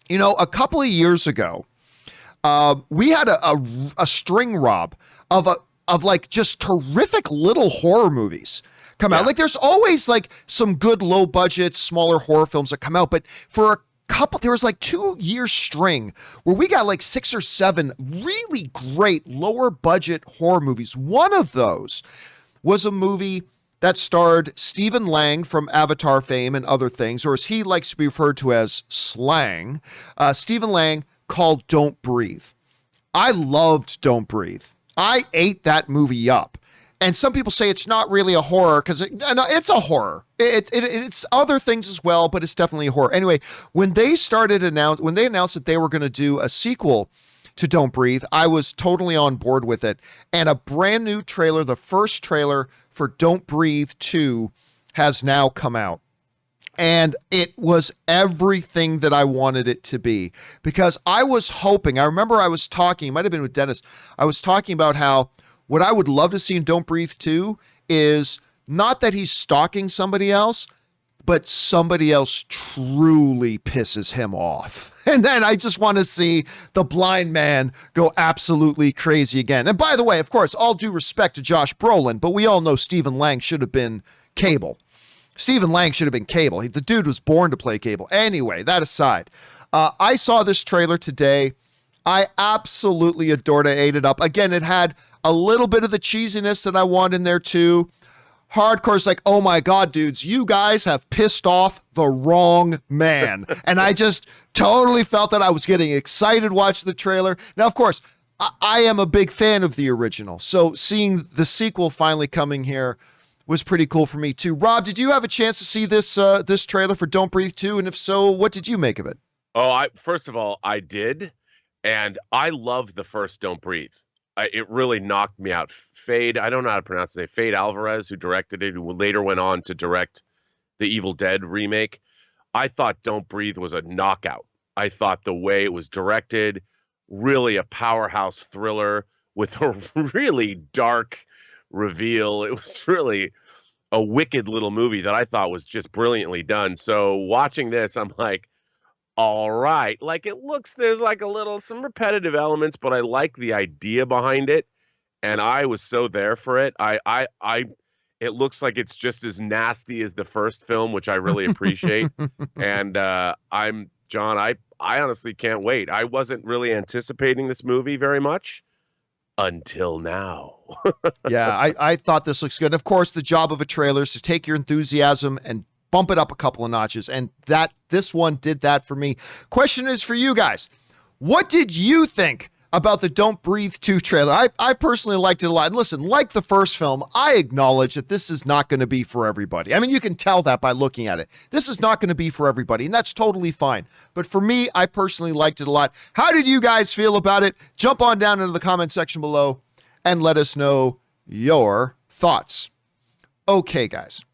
a couple of years ago, we had a string rob of like just terrific little horror movies come out. Like there's always like some good low budget, smaller horror films that come out, but for a couple, there was like 2-year string where we got like 6 or 7 really great lower budget horror movies. One of those was a movie that starred Stephen Lang from Avatar fame and other things, or as he likes to be referred to as Slang, Stephen Lang, called Don't Breathe. I loved Don't Breathe. I ate that movie up. And some people say it's not really a horror because it's a horror. It's other things as well, but it's definitely a horror. Anyway, when they announced that they were going to do a sequel to Don't Breathe, I was totally on board with it. And a brand new trailer, the first trailer for Don't Breathe 2, has now come out. And it was everything that I wanted it to be, because I was hoping, I remember I was talking, it might have been with Dennis, I was talking about how what I would love to see in Don't Breathe 2 is not that he's stalking somebody else, but somebody else truly pisses him off. And then I just want to see the blind man go absolutely crazy again. And by the way, of course, all due respect to Josh Brolin, but we all know Stephen Lang should have been Cable. Stephen Lang should have been Cable. The dude was born to play Cable. Anyway, that aside, I saw this trailer today. I absolutely adored it. I ate it up. Again, it had a little bit of the cheesiness that I want in there too. Hardcore's like, oh my God, dudes, you guys have pissed off the wrong man. And I just totally felt that I was getting excited watching the trailer. Now, of course, I am a big fan of the original. So seeing the sequel finally coming here was pretty cool for me too. Rob, did you have a chance to see this trailer for Don't Breathe 2? And if so, what did you make of it? Oh, first of all, I did. And I loved the first Don't Breathe. It really knocked me out. Fade, I don't know how to pronounce his name. Fade Alvarez, who directed it, who later went on to direct the Evil Dead remake. I thought Don't Breathe was a knockout. I thought the way it was directed, really a powerhouse thriller with a really dark reveal. It was really a wicked little movie that I thought was just brilliantly done. So watching this, I'm like, all right. Like there's like some repetitive elements, but I like the idea behind it. And I was so there for it. It looks like it's just as nasty as the first film, which I really appreciate. And John, I honestly can't wait. I wasn't really anticipating this movie very much until now. Yeah, I thought this looks good. And of course, the job of a trailer is to take your enthusiasm and bump it up a couple of notches. And this one did that for me. Question is for you guys. What did you think about the Don't Breathe 2 trailer? I personally liked it a lot. And listen, like the first film, I acknowledge that this is not going to be for everybody. I mean, you can tell that by looking at it. This is not going to be for everybody, and that's totally fine. But for me, I personally liked it a lot. How did you guys feel about it? Jump on down into the comment section below and let us know your thoughts. Okay, guys.